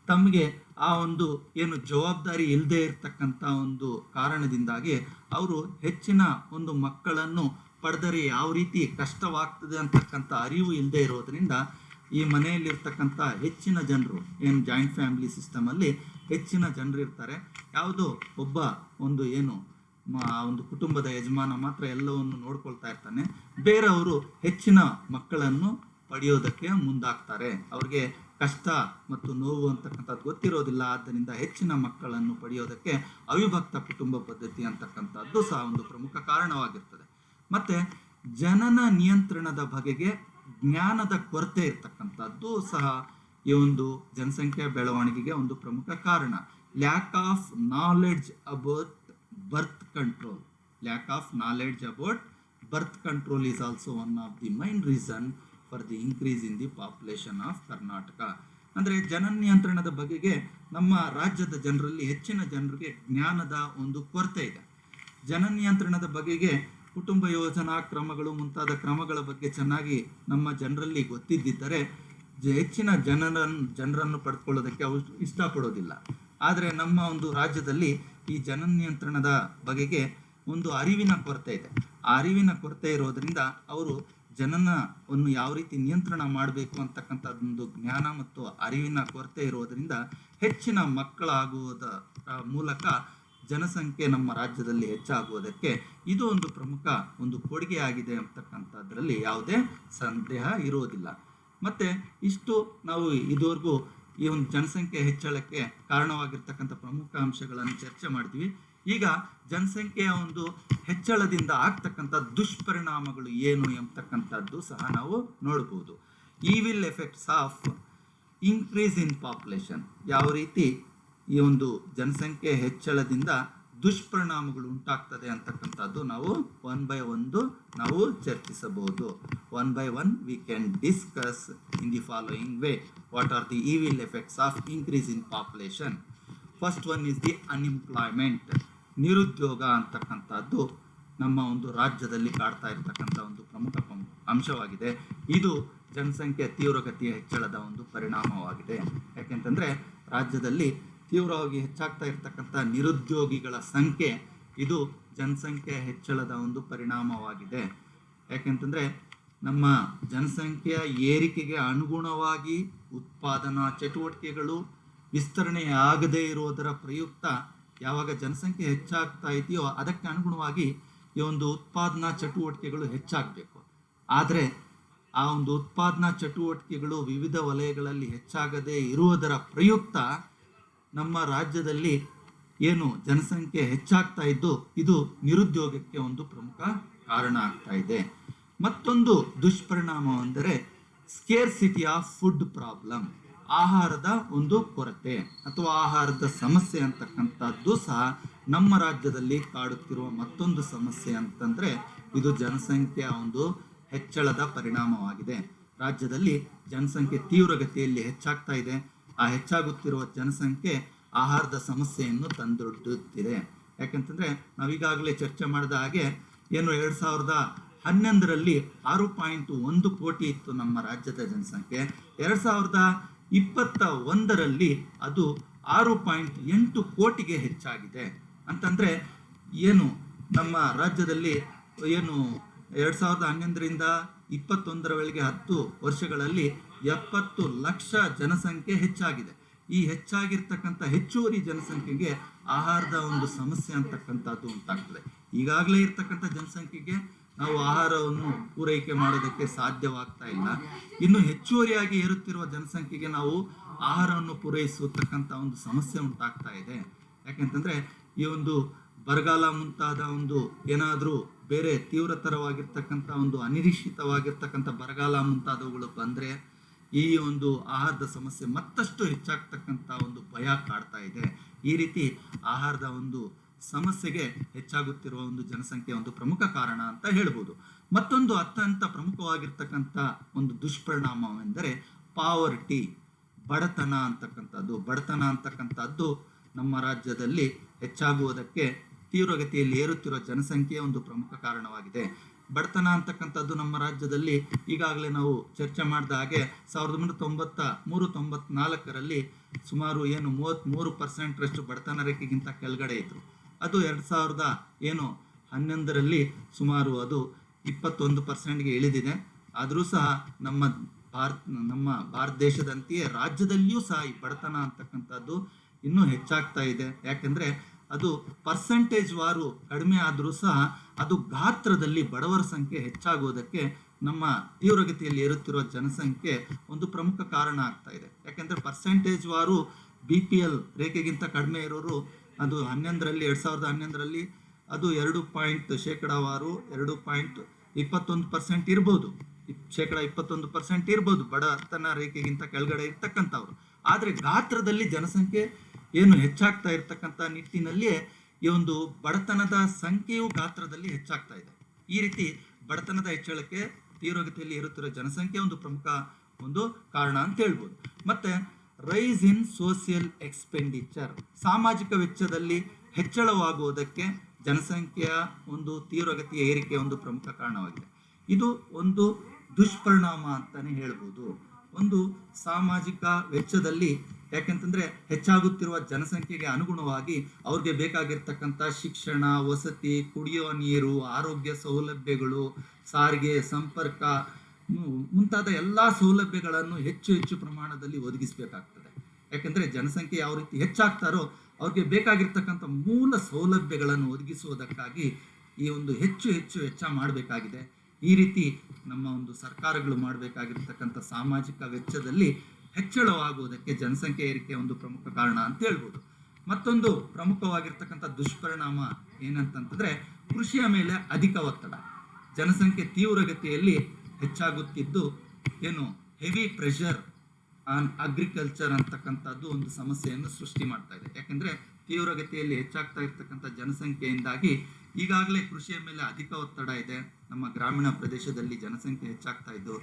ತಮಗೆ ಆ ಒಂದು ಏನು ಜವಾಬ್ದಾರಿ ಇಲ್ಲದೆ ಇರತಕ್ಕಂಥ ಒಂದು ಕಾರಣದಿಂದಾಗಿ ಅವರು ಹೆಚ್ಚಿನ ಒಂದು ಮಕ್ಕಳನ್ನು ಪಡೆದರೆ ಯಾವ ರೀತಿ ಕಷ್ಟವಾಗ್ತದೆ ಅಂತಕ್ಕಂಥ ಅರಿವು ಇಲ್ಲದೆ ಇರೋದರಿಂದ ಈ ಮನೆಯಲ್ಲಿರ್ತಕ್ಕಂಥ ಹೆಚ್ಚಿನ ಜನರು ಏನು ಜಾಯಿಂಟ್ ಫ್ಯಾಮಿಲಿ ಸಿಸ್ಟಮಲ್ಲಿ ಹೆಚ್ಚಿನ ಜನರು ಇರ್ತಾರೆ. ಯಾವುದೋ ಒಬ್ಬ ಒಂದು ಏನು ಒಂದು ಕುಟುಂಬದ ಯಜಮಾನ ಮಾತ್ರ ಎಲ್ಲವನ್ನು ನೋಡ್ಕೊಳ್ತಾ ಇರ್ತಾನೆ. ಬೇರೆಯವರು ಹೆಚ್ಚಿನ ಮಕ್ಕಳನ್ನು ಪಡೆಯೋದಕ್ಕೆ ಮುಂದಾಗ್ತಾರೆ. ಅವ್ರಿಗೆ ಕಷ್ಟ ಮತ್ತು ನೋವು ಅಂತಕ್ಕಂಥದ್ದು ಗೊತ್ತಿರೋದಿಲ್ಲ. ಆದ್ದರಿಂದ ಹೆಚ್ಚಿನ ಮಕ್ಕಳನ್ನು ಪಡೆಯೋದಕ್ಕೆ ಅವಿಭಕ್ತ ಕುಟುಂಬ ಪದ್ಧತಿ ಅಂತಕ್ಕಂಥದ್ದು ಸಹ ಒಂದು ಪ್ರಮುಖ ಕಾರಣವಾಗಿರ್ತದೆ. ಮತ್ತು ಜನನ ನಿಯಂತ್ರಣದ ಬಗೆಗೆ ಜ್ಞಾನದ ಕೊರತೆ ಇರ್ತಕ್ಕಂಥದ್ದು ಸಹ ಈ ಒಂದು ಜನಸಂಖ್ಯೆಯ ಬೆಳವಣಿಗೆಗೆ ಒಂದು ಪ್ರಮುಖ ಕಾರಣ. Lack of knowledge about birth control. Lack of knowledge about birth control is also one of the main reason for the increase in the population of Karnataka. ಅಂದರೆ ಜನನ ನಿಯಂತ್ರಣದ ಬಗೆಗೆ ನಮ್ಮ ರಾಜ್ಯದ ಜನರಲ್ಲಿ ಹೆಚ್ಚಿನ ಜನರಿಗೆ ಜ್ಞಾನದ ಒಂದು ಕೊರತೆ ಇದೆ. ಜನನ ನಿಯಂತ್ರಣದ ಬಗೆಗೆ ಕುಟುಂಬ ಯೋಜನಾ ಕ್ರಮಗಳು ಮುಂತಾದ ಕ್ರಮಗಳ ಬಗ್ಗೆ ಚೆನ್ನಾಗಿ ನಮ್ಮ ಜನರಲ್ಲಿ ಗೊತ್ತಿದ್ದರೆ ಹೆಚ್ಚಿನ ಜನರನ್ನು ಪಡೆದುಕೊಳ್ಳೋದಕ್ಕೆ ಅವರು ಇಷ್ಟಪಡೋದಿಲ್ಲ. ಆದರೆ ನಮ್ಮ ಒಂದು ರಾಜ್ಯದಲ್ಲಿ ಈ ಜನನ ನಿಯಂತ್ರಣದ ಬಗೆಗೆ ಒಂದು ಅರಿವಿನ ಕೊರತೆ ಇದೆ. ಆ ಅರಿವಿನ ಕೊರತೆ ಇರೋದರಿಂದ ಅವರು ಜನನವನ್ನು ಯಾವ ರೀತಿ ನಿಯಂತ್ರಣ ಮಾಡಬೇಕು ಅಂತಕ್ಕಂಥದ್ದೊಂದು ಜ್ಞಾನ ಮತ್ತು ಅರಿವಿನ ಕೊರತೆ ಇರೋದರಿಂದ ಹೆಚ್ಚಿನ ಮಕ್ಕಳಾಗುವುದರ ಮೂಲಕ ಜನಸಂಖ್ಯೆ ನಮ್ಮ ರಾಜ್ಯದಲ್ಲಿ ಹೆಚ್ಚಾಗುವುದಕ್ಕೆ ಇದು ಒಂದು ಪ್ರಮುಖ ಒಂದು ಕೊಡುಗೆಯಾಗಿದೆ ಅಂತಕ್ಕಂಥದ್ರಲ್ಲಿ ಯಾವುದೇ ಸಂದೇಹ ಇರುವುದಿಲ್ಲ. ಮತ್ತು ಇಷ್ಟು ನಾವು ಇದುವರೆಗೂ ಈ ಒಂದು ಜನಸಂಖ್ಯೆ ಹೆಚ್ಚಳಕ್ಕೆ ಕಾರಣವಾಗಿರ್ತಕ್ಕಂಥ ಪ್ರಮುಖ ಅಂಶಗಳನ್ನು ಚರ್ಚೆ ಮಾಡ್ತೀವಿ. ಈಗ ಜನಸಂಖ್ಯೆಯ ಒಂದು ಹೆಚ್ಚಳದಿಂದ ಆಗ್ತಕ್ಕಂಥ ದುಷ್ಪರಿಣಾಮಗಳು ಏನು ಎಂಬತಕ್ಕಂಥದ್ದು ಸಹ ನಾವು ನೋಡ್ಬೋದು. Evil effects of increase in population, ಯಾವ ರೀತಿ ಈ ಒಂದು ಜನಸಂಖ್ಯೆ ಹೆಚ್ಚಳದಿಂದ ದುಷ್ಪರಿಣಾಮಗಳು ಉಂಟಾಗ್ತದೆ ಅಂತಕ್ಕಂಥದ್ದು ನಾವು ಒನ್ ಬೈ ಒಂದು ನಾವು ಚರ್ಚಿಸಬಹುದು. One by one we can discuss in the following way. What are the evil effects of increase in population? First one is the unemployment. ನಿರುದ್ಯೋಗ ಅಂತಕ್ಕಂಥದ್ದು ನಮ್ಮ ಒಂದು ರಾಜ್ಯದಲ್ಲಿ ಕಾಡ್ತಾ ಇರತಕ್ಕಂಥ ಒಂದು ಪ್ರಮುಖ ಅಂಶವಾಗಿದೆ. ಇದು ಜನಸಂಖ್ಯೆ ತೀವ್ರಗತಿಯ ಹೆಚ್ಚಳದ ಒಂದು ಪರಿಣಾಮವಾಗಿದೆ. ಯಾಕೆಂತಂದರೆ ರಾಜ್ಯದಲ್ಲಿ ತೀವ್ರವಾಗಿ ಹೆಚ್ಚಾಗ್ತಾ ಇರತಕ್ಕಂಥ ನಿರುದ್ಯೋಗಿಗಳ ಸಂಖ್ಯೆ ಇದು ಜನಸಂಖ್ಯೆ ಹೆಚ್ಚಳದ ಒಂದು ಪರಿಣಾಮವಾಗಿದೆ. ಯಾಕೆಂತಂದರೆ ನಮ್ಮ ಜನಸಂಖ್ಯೆಯ ಏರಿಕೆಗೆ ಅನುಗುಣವಾಗಿ ಉತ್ಪಾದನಾ ಚಟುವಟಿಕೆಗಳು ವಿಸ್ತರಣೆಯಾಗದೇ ಇರುವುದರ ಪ್ರಯುಕ್ತ ಯಾವಾಗ ಜನಸಂಖ್ಯೆ ಹೆಚ್ಚಾಗ್ತಾ ಇದೆಯೋ ಅದಕ್ಕೆ ಅನುಗುಣವಾಗಿ ಈ ಒಂದು ಉತ್ಪಾದನಾ ಚಟುವಟಿಕೆಗಳು ಹೆಚ್ಚಾಗಬೇಕು. ಆದರೆ ಆ ಒಂದು ಉತ್ಪಾದನಾ ಚಟುವಟಿಕೆಗಳು ವಿವಿಧ ವಲಯಗಳಲ್ಲಿ ಹೆಚ್ಚಾಗದೇ ಇರುವುದರ ಪ್ರಯುಕ್ತ ನಮ್ಮ ರಾಜ್ಯದಲ್ಲಿ ಏನು ಜನಸಂಖ್ಯೆ ಹೆಚ್ಚಾಗ್ತಾ ಇದ್ದು ಇದು ನಿರುದ್ಯೋಗಕ್ಕೆ ಒಂದು ಪ್ರಮುಖ ಕಾರಣ ಆಗ್ತಾ ಇದೆ. ಮತ್ತೊಂದು ದುಷ್ಪರಿಣಾಮವೆಂದರೆ ಸ್ಕೇರ್ಸಿಟಿ ಆಫ್ ಫುಡ್ ಪ್ರಾಬ್ಲಮ್, ಆಹಾರದ ಒಂದು ಕೊರತೆ ಅಥವಾ ಆಹಾರದ ಸಮಸ್ಯೆ ಅಂತಕ್ಕಂಥದ್ದು ಸಹ ನಮ್ಮ ರಾಜ್ಯದಲ್ಲಿ ಕಾಡುತ್ತಿರುವ ಮತ್ತೊಂದು ಸಮಸ್ಯೆ ಅಂತಂದರೆ ಇದು ಜನಸಂಖ್ಯೆಯ ಒಂದು ಹೆಚ್ಚಳದ ಪರಿಣಾಮವಾಗಿದೆ. ರಾಜ್ಯದಲ್ಲಿ ಜನಸಂಖ್ಯೆ ತೀವ್ರಗತಿಯಲ್ಲಿ ಹೆಚ್ಚಾಗ್ತಾ ಇದೆ. ಆ ಹೆಚ್ಚಾಗುತ್ತಿರುವ ಜನಸಂಖ್ಯೆ ಆಹಾರದ ಸಮಸ್ಯೆಯನ್ನು ತಂದೊಡ್ಡುತ್ತಿದೆ. ಯಾಕಂತಂದರೆ ನಾವೀಗಾಗಲೇ ಚರ್ಚೆ ಮಾಡಿದ ಹಾಗೆ ಏನು 2011ರಲ್ಲಿ 6.1 ಕೋಟಿ ಇತ್ತು ನಮ್ಮ ರಾಜ್ಯದ ಜನಸಂಖ್ಯೆ. 2021ರಲ್ಲಿ ಅದು 6.8 ಕೋಟಿಗೆ ಹೆಚ್ಚಾಗಿದೆ. ಅಂತಂದರೆ ಏನು ನಮ್ಮ ರಾಜ್ಯದಲ್ಲಿ ಏನು 2011ರಿಂದ 2021ರವರೆಗೆ 10 ವರ್ಷಗಳಲ್ಲಿ 70 ಲಕ್ಷ ಜನಸಂಖ್ಯೆ ಹೆಚ್ಚಾಗಿದೆ. ಈ ಹೆಚ್ಚಾಗಿರ್ತಕ್ಕಂಥ ಹೆಚ್ಚುವರಿ ಜನಸಂಖ್ಯೆಗೆ ಆಹಾರದ ಒಂದು ಸಮಸ್ಯೆ ಅಂತಕ್ಕಂಥದ್ದು ಉಂಟಾಗ್ತದೆ. ಈಗಾಗಲೇ ಇರ್ತಕ್ಕಂಥ ಜನಸಂಖ್ಯೆಗೆ ನಾವು ಆಹಾರವನ್ನು ಪೂರೈಕೆ ಮಾಡೋದಕ್ಕೆ ಸಾಧ್ಯವಾಗ್ತಾ ಇಲ್ಲ. ಇನ್ನು ಹೆಚ್ಚುವರಿಯಾಗಿ ಏರುತ್ತಿರುವ ಜನಸಂಖ್ಯೆಗೆ ನಾವು ಆಹಾರವನ್ನು ಪೂರೈಸತಕ್ಕಂಥ ಒಂದು ಸಮಸ್ಯೆ ಉಂಟಾಗ್ತಾ ಇದೆ. ಯಾಕೆಂತಂದರೆ ಈ ಒಂದು ಬರಗಾಲ ಮುಂತಾದ ಒಂದು ಏನಾದರೂ ಬೇರೆ ತೀವ್ರತರವಾಗಿರ್ತಕ್ಕಂಥ ಒಂದು ಅನಿರೀಕ್ಷಿತವಾಗಿರ್ತಕ್ಕಂಥ ಬರಗಾಲ ಮುಂತಾದವುಗಳು ಬಂದರೆ ಈ ಒಂದು ಆಹಾರದ ಸಮಸ್ಯೆ ಮತ್ತಷ್ಟು ಹೆಚ್ಚಾಗ್ತಕ್ಕಂಥ ಒಂದು ಭಯ ಕಾಡ್ತಾ ಇದೆ. ಈ ರೀತಿ ಆಹಾರದ ಒಂದು ಸಮಸ್ಯೆಗೆ ಹೆಚ್ಚಾಗುತ್ತಿರುವ ಒಂದು ಜನಸಂಖ್ಯೆ ಒಂದು ಪ್ರಮುಖ ಕಾರಣ ಅಂತ ಹೇಳ್ಬೋದು. ಮತ್ತೊಂದು ಅತ್ಯಂತ ಪ್ರಮುಖವಾಗಿರ್ತಕ್ಕಂಥ ಒಂದು ದುಷ್ಪರಿಣಾಮವೆಂದರೆ ಪಾವರ್ಟಿ, ಬಡತನ ಅಂತಕ್ಕಂಥದ್ದು ನಮ್ಮ ರಾಜ್ಯದಲ್ಲಿ ಹೆಚ್ಚಾಗುವುದಕ್ಕೆ ತೀವ್ರಗತಿಯಲ್ಲಿ ಏರುತ್ತಿರುವ ಜನಸಂಖ್ಯೆಯ ಒಂದು ಪ್ರಮುಖ ಕಾರಣವಾಗಿದೆ. ಬಡತನ ಅಂತಕ್ಕಂಥದ್ದು ನಮ್ಮ ರಾಜ್ಯದಲ್ಲಿ ಈಗಾಗಲೇ ನಾವು ಚರ್ಚೆ ಮಾಡಿದ ಹಾಗೆ 1993-94ರಲ್ಲಿ ಸುಮಾರು 33% ಬಡತನ ರೇಖೆಗಿಂತ ಕೆಳಗಡೆ ಇದ್ರು. ಅದು 2011ರಲ್ಲಿ ಸುಮಾರು ಅದು 21%ಗೆ ಇಳಿದಿದೆ. ಆದರೂ ಸಹ ನಮ್ಮ ಭಾರತ ದೇಶದಂತೆಯೇ ರಾಜ್ಯದಲ್ಲಿಯೂ ಸಹ ಈ ಬಡತನ ಅಂತಕ್ಕಂಥದ್ದು ಇನ್ನೂ ಹೆಚ್ಚಾಗ್ತಾ ಇದೆ. ಯಾಕೆಂದರೆ ಅದು ಪರ್ಸೆಂಟೇಜ್ ವಾರು ಕಡಿಮೆ ಆದರೂ ಸಹ ಅದು ಗಾತ್ರದಲ್ಲಿ ಬಡವರ ಸಂಖ್ಯೆ ಹೆಚ್ಚಾಗುವುದಕ್ಕೆ ನಮ್ಮ ತೀವ್ರಗತಿಯಲ್ಲಿ ಏರುತ್ತಿರುವ ಜನಸಂಖ್ಯೆ ಒಂದು ಪ್ರಮುಖ ಕಾರಣ ಆಗ್ತಾ ಇದೆ. ಯಾಕೆಂದರೆ ಪರ್ಸೆಂಟೇಜ್ ವಾರು BPL ರೇಖೆಗಿಂತ ಕಡಿಮೆ ಇರೋರು ಅದು 2011ರಲ್ಲಿ ಅದು 2.21% ಇರ್ಬೋದು, 21% ಇರ್ಬೋದು ಬಡತನ ರೇಖೆಗಿಂತ ಕೆಳಗಡೆ ಇರ್ತಕ್ಕಂಥವ್ರು. ಆದರೆ ಗಾತ್ರದಲ್ಲಿ ಜನಸಂಖ್ಯೆ ಏನು ಹೆಚ್ಚಾಗ್ತಾ ಇರ್ತಕ್ಕಂಥ ನಿಟ್ಟಿನಲ್ಲಿಯೇ ಈ ಒಂದು ಬಡತನದ ಸಂಖ್ಯೆಯು ಗಾತ್ರದಲ್ಲಿ ಹೆಚ್ಚಾಗ್ತಾ ಇದೆ. ಈ ರೀತಿ ಬಡತನದ ಹೆಚ್ಚಳಕ್ಕೆ ತೀವ್ರಗತಿಯಲ್ಲಿ ಏರುತ್ತಿರುವ ಜನಸಂಖ್ಯೆ ಒಂದು ಪ್ರಮುಖ ಒಂದು ಕಾರಣ ಅಂತ ಹೇಳ್ಬೋದು. ಮತ್ತೆ ರೈಸ್ ಇನ್ ಸೋಷಿಯಲ್ ಎಕ್ಸ್ಪೆಂಡಿಚರ್, ಸಾಮಾಜಿಕ ವೆಚ್ಚದಲ್ಲಿ ಹೆಚ್ಚಳವಾಗುವುದಕ್ಕೆ ಜನಸಂಖ್ಯೆಯ ಒಂದು ತೀವ್ರಗತಿಯ ಏರಿಕೆ ಒಂದು ಪ್ರಮುಖ ಕಾರಣವಾಗಿದೆ. ಇದು ಒಂದು ದುಷ್ಪರಿಣಾಮ ಅಂತಾನೆ ಹೇಳ್ಬೋದು. ಒಂದು ಸಾಮಾಜಿಕ ವೆಚ್ಚದಲ್ಲಿ ಯಾಕೆಂತಂದರೆ ಹೆಚ್ಚಾಗುತ್ತಿರುವ ಜನಸಂಖ್ಯೆಗೆ ಅನುಗುಣವಾಗಿ ಅವ್ರಿಗೆ ಬೇಕಾಗಿರ್ತಕ್ಕಂಥ ಶಿಕ್ಷಣ, ವಸತಿ, ಕುಡಿಯುವ ನೀರು, ಆರೋಗ್ಯ ಸೌಲಭ್ಯಗಳು, ಸಾರಿಗೆ, ಸಂಪರ್ಕ ಮುಂತಾದ ಎಲ್ಲ ಸೌಲಭ್ಯಗಳನ್ನು ಹೆಚ್ಚು ಪ್ರಮಾಣದಲ್ಲಿ ಒದಗಿಸಬೇಕಾಗ್ತದೆ. ಯಾಕೆಂದರೆ ಜನಸಂಖ್ಯೆ ಯಾವ ರೀತಿ ಹೆಚ್ಚಾಗ್ತಾರೋ ಅವ್ರಿಗೆ ಬೇಕಾಗಿರ್ತಕ್ಕಂಥ ಮೂಲ ಸೌಲಭ್ಯಗಳನ್ನು ಒದಗಿಸುವುದಕ್ಕಾಗಿ ಈ ಒಂದು ಹೆಚ್ಚು ವೆಚ್ಚ ಮಾಡಬೇಕಾಗಿದೆ. ಈ ರೀತಿ ನಮ್ಮ ಒಂದು ಸರ್ಕಾರಗಳು ಮಾಡಬೇಕಾಗಿರ್ತಕ್ಕಂಥ ಸಾಮಾಜಿಕ ವೆಚ್ಚದಲ್ಲಿ ಹೆಚ್ಚಳವಾಗುವುದಕ್ಕೆ ಜನಸಂಖ್ಯೆ ಏರಿಕೆ ಒಂದು ಪ್ರಮುಖ ಕಾರಣ ಅಂತ ಹೇಳ್ಬೋದು. ಮತ್ತೊಂದು ಪ್ರಮುಖವಾಗಿರ್ತಕ್ಕಂಥ ದುಷ್ಪರಿಣಾಮ ಏನಂತಂತಂದರೆ ಕೃಷಿಯ ಮೇಲೆ ಅಧಿಕ ಒತ್ತಡ. ಜನಸಂಖ್ಯೆ ತೀವ್ರಗತಿಯಲ್ಲಿ ಹೆಚ್ಚಾಗುತ್ತಿದ್ದು ಏನು ಹೆವಿ ಪ್ರೆಷರ್ ಆನ್ ಅಗ್ರಿಕಲ್ಚರ್ ಅಂತಕ್ಕಂಥದ್ದು ಒಂದು ಸಮಸ್ಯೆಯನ್ನು ಸೃಷ್ಟಿ ಮಾಡ್ತಾ ಇದೆ. ಯಾಕೆಂದರೆ ತೀವ್ರಗತಿಯಲ್ಲಿ ಹೆಚ್ಚಾಗ್ತಾ ಇರ್ತಕ್ಕಂಥ ಜನಸಂಖ್ಯೆಯಿಂದಾಗಿ ಈಗಾಗಲೇ ಕೃಷಿಯ ಮೇಲೆ ಅಧಿಕ ಒತ್ತಡ ಇದೆ. ನಮ್ಮ ಗ್ರಾಮೀಣ ಪ್ರದೇಶದಲ್ಲಿ ಜನಸಂಖ್ಯೆ ಹೆಚ್ಚಾಗ್ತಾ ಇದ್ದು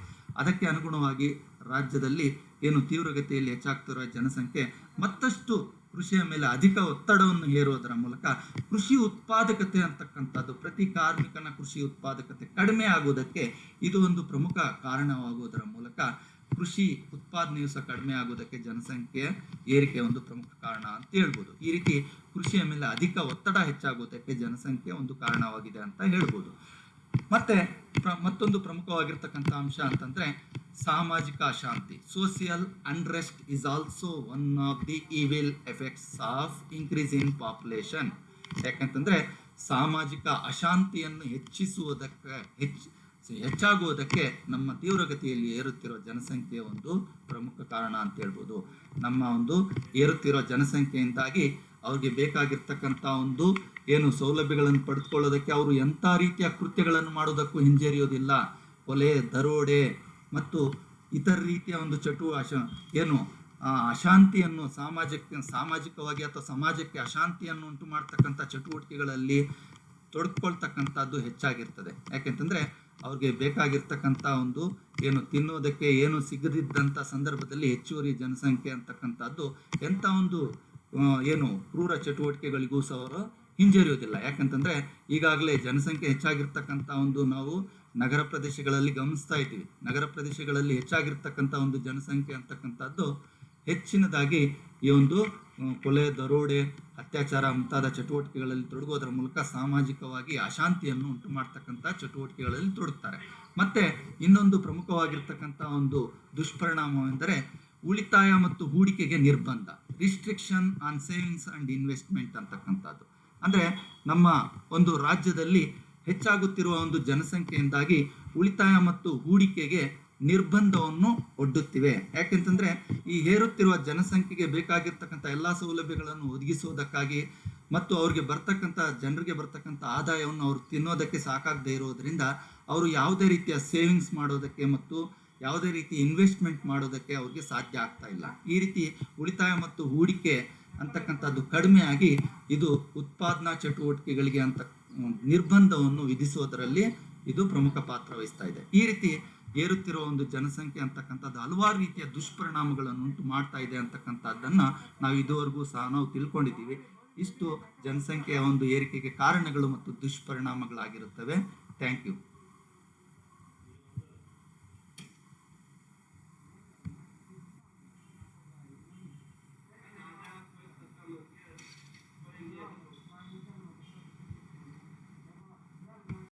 ಅದಕ್ಕೆ ಅನುಗುಣವಾಗಿ ರಾಜ್ಯದಲ್ಲಿ ಏನು ತೀವ್ರಗತಿಯಲ್ಲಿ ಹೆಚ್ಚಾಗ್ತಿರೋ ಜನಸಂಖ್ಯೆ ಮತ್ತಷ್ಟು ಕೃಷಿಯ ಮೇಲೆ ಅಧಿಕ ಒತ್ತಡವನ್ನು ಹೇರುವುದರ ಮೂಲಕ ಕೃಷಿ ಉತ್ಪಾದಕತೆ ಅಂತಕ್ಕಂಥದ್ದು, ಪ್ರತಿ ಕಾರ್ಮಿಕನ ಕೃಷಿ ಉತ್ಪಾದಕತೆ ಕಡಿಮೆ ಆಗುವುದಕ್ಕೆ ಇದು ಒಂದು ಪ್ರಮುಖ ಕಾರಣವಾಗುವುದರ ಮೂಲಕ ಕೃಷಿ ಉತ್ಪಾದನೆಯು ಸಹ ಕಡಿಮೆ ಆಗುವುದಕ್ಕೆ ಜನಸಂಖ್ಯೆಯ ಏರಿಕೆ ಒಂದು ಪ್ರಮುಖ ಕಾರಣ ಅಂತ ಹೇಳ್ಬೋದು. ಈ ರೀತಿ ಕೃಷಿಯ ಮೇಲೆ ಅಧಿಕ ಒತ್ತಡ ಹೆಚ್ಚಾಗುವುದಕ್ಕೆ ಜನಸಂಖ್ಯೆ ಒಂದು ಕಾರಣವಾಗಿದೆ ಅಂತ ಹೇಳ್ಬೋದು. ಮತ್ತೆ ಮತ್ತೊಂದು ಪ್ರಮುಖವಾಗಿರ್ತಕ್ಕಂಥ ಅಂಶ ಅಂತಂದ್ರೆ ಸಾಮಾಜಿಕ ಅಶಾಂತಿ. Social unrest is also one of the evil effects of increase in population. ಯಾಕಂತಂದ್ರೆ ಸಾಮಾಜಿಕ ಅಶಾಂತಿಯನ್ನು ಹೆಚ್ಚಾಗುವುದಕ್ಕೆ ನಮ್ಮ ತೀವ್ರಗತಿಯಲ್ಲಿ ಏರುತ್ತಿರುವ ಜನಸಂಖ್ಯೆ ಒಂದು ಪ್ರಮುಖ ಕಾರಣ ಅಂತ ಹೇಳ್ಬೋದು. ನಮ್ಮ ಒಂದು ಏರುತ್ತಿರುವ ಜನಸಂಖ್ಯೆಯಿಂದಾಗಿ ಅವ್ರಿಗೆ ಬೇಕಾಗಿರ್ತಕ್ಕಂಥ ಒಂದು ಏನು ಸೌಲಭ್ಯಗಳನ್ನು ಪಡೆದುಕೊಳ್ಳೋದಕ್ಕೆ ಅವರು ಎಂಥ ರೀತಿಯ ಕೃತ್ಯಗಳನ್ನು ಮಾಡೋದಕ್ಕೂ ಹಿಂಜರಿಯೋದಿಲ್ಲ. ಕೊಲೆ, ದರೋಡೆ ಮತ್ತು ಇತರ ರೀತಿಯ ಒಂದು ಏನು ಅಶಾಂತಿಯನ್ನು ಸಾಮಾಜಿಕವಾಗಿ ಅಥವಾ ಸಮಾಜಕ್ಕೆ ಅಶಾಂತಿಯನ್ನು ಉಂಟು ಮಾಡ್ತಕ್ಕಂಥ ಚಟುವಟಿಕೆಗಳಲ್ಲಿ ತೊಡಕೊಳ್ತಕ್ಕಂಥದ್ದು ಹೆಚ್ಚಾಗಿರ್ತದೆ. ಯಾಕೆಂತಂದರೆ ಅವ್ರಿಗೆ ಬೇಕಾಗಿರ್ತಕ್ಕಂಥ ಒಂದು ತಿನ್ನೋದಕ್ಕೆ ಸಿಗದಿದ್ದಂಥ ಸಂದರ್ಭದಲ್ಲಿ ಹೆಚ್ಚುವರಿ ಜನಸಂಖ್ಯೆ ಅಂತಕ್ಕಂಥದ್ದು ಎಂಥ ಒಂದು ಕ್ರೂರ ಚಟುವಟಿಕೆಗಳಿಗೂ ಸಹ ಅವರು ಹಿಂಜರಿಯೋದಿಲ್ಲ. ಯಾಕಂತಂದರೆ ಈಗಾಗಲೇ ಜನಸಂಖ್ಯೆ ಹೆಚ್ಚಾಗಿರ್ತಕ್ಕಂಥ ನಾವು ನಗರ ಪ್ರದೇಶಗಳಲ್ಲಿ ಗಮನಿಸ್ತಾ ಇದ್ದೀವಿ. ನಗರ ಪ್ರದೇಶಗಳಲ್ಲಿ ಹೆಚ್ಚಾಗಿರ್ತಕ್ಕಂಥ ಒಂದು ಜನಸಂಖ್ಯೆ ಅಂತಕ್ಕಂಥದ್ದು ಹೆಚ್ಚಿನದಾಗಿ ಈ ಕೊಲೆ, ದರೋಡೆ, ಅತ್ಯಾಚಾರ ಮುಂತಾದ ಚಟುವಟಿಕೆಗಳಲ್ಲಿ ತೊಡಗೋದ್ರ ಮೂಲಕ ಸಾಮಾಜಿಕವಾಗಿ ಅಶಾಂತಿಯನ್ನು ಉಂಟು ಮಾಡ್ತಕ್ಕಂಥ ಚಟುವಟಿಕೆಗಳಲ್ಲಿ ತೊಡಗ್ತಾರೆ. ಮತ್ತೆ ಇನ್ನೊಂದು ಪ್ರಮುಖವಾಗಿರ್ತಕ್ಕಂಥ ದುಷ್ಪರಿಣಾಮವೆಂದರೆ ಉಳಿತಾಯ ಮತ್ತು ಹೂಡಿಕೆಗೆ ನಿರ್ಬಂಧ, restriction on savings and investment ಅಂತಕ್ಕಂಥದ್ದು. ಅಂದರೆ ನಮ್ಮ ರಾಜ್ಯದಲ್ಲಿ ಹೆಚ್ಚಾಗುತ್ತಿರುವ ಜನಸಂಖ್ಯೆಯಿಂದಾಗಿ ಉಳಿತಾಯ ಮತ್ತು ಹೂಡಿಕೆಗೆ ನಿರ್ಬಂಧವನ್ನು ಒಡ್ಡುತ್ತಿವೆ. ಯಾಕೆಂತಂದರೆ ಈ ಹೇರುತ್ತಿರುವ ಜನಸಂಖ್ಯೆಗೆ ಬೇಕಾಗಿರ್ತಕ್ಕಂಥ ಎಲ್ಲ ಸೌಲಭ್ಯಗಳನ್ನು ಒದಗಿಸುವುದಕ್ಕಾಗಿ ಮತ್ತು ಜನರಿಗೆ ಬರ್ತಕ್ಕಂಥ ಆದಾಯವನ್ನು ಅವರು ತಿನ್ನೋದಕ್ಕೆ ಸಾಕಾಗದೇ ಇರೋದರಿಂದ ಅವರು ಯಾವುದೇ ರೀತಿಯ ಸೇವಿಂಗ್ಸ್ ಮಾಡೋದಕ್ಕೆ ಮತ್ತು ಯಾವುದೇ ರೀತಿ ಇನ್ವೆಸ್ಟ್ಮೆಂಟ್ ಮಾಡೋದಕ್ಕೆ ಅವ್ರಿಗೆ ಸಾಧ್ಯ ಆಗ್ತಾ ಇಲ್ಲ. ಈ ರೀತಿ ಉಳಿತಾಯ ಮತ್ತು ಹೂಡಿಕೆ ಅಂತಕ್ಕಂಥದ್ದು ಕಡಿಮೆಯಾಗಿ ಇದು ಉತ್ಪಾದನಾ ಚಟುವಟಿಕೆಗಳಿಗೆ ನಿರ್ಬಂಧವನ್ನು ವಿಧಿಸುವುದರಲ್ಲಿ ಇದು ಪ್ರಮುಖ ಪಾತ್ರ ವಹಿಸ್ತಾ ಇದೆ. ಈ ರೀತಿ ಏರುತ್ತಿರುವ ಜನಸಂಖ್ಯೆ ಅಂತಕ್ಕಂಥದ್ದು ಹಲವಾರು ರೀತಿಯ ದುಷ್ಪರಿಣಾಮಗಳನ್ನು ಉಂಟು ಮಾಡ್ತಾ ಇದೆ ಅಂತಕ್ಕಂಥದ್ದನ್ನು ನಾವು ಇದುವರೆಗೂ ಸಹ ನಾವು ತಿಳ್ಕೊಂಡಿದ್ದೀವಿ. ಇಷ್ಟು ಜನಸಂಖ್ಯೆಯ ಏರಿಕೆಗೆ ಕಾರಣಗಳು ಮತ್ತು ದುಷ್ಪರಿಣಾಮಗಳಾಗಿರುತ್ತವೆ. Thank you.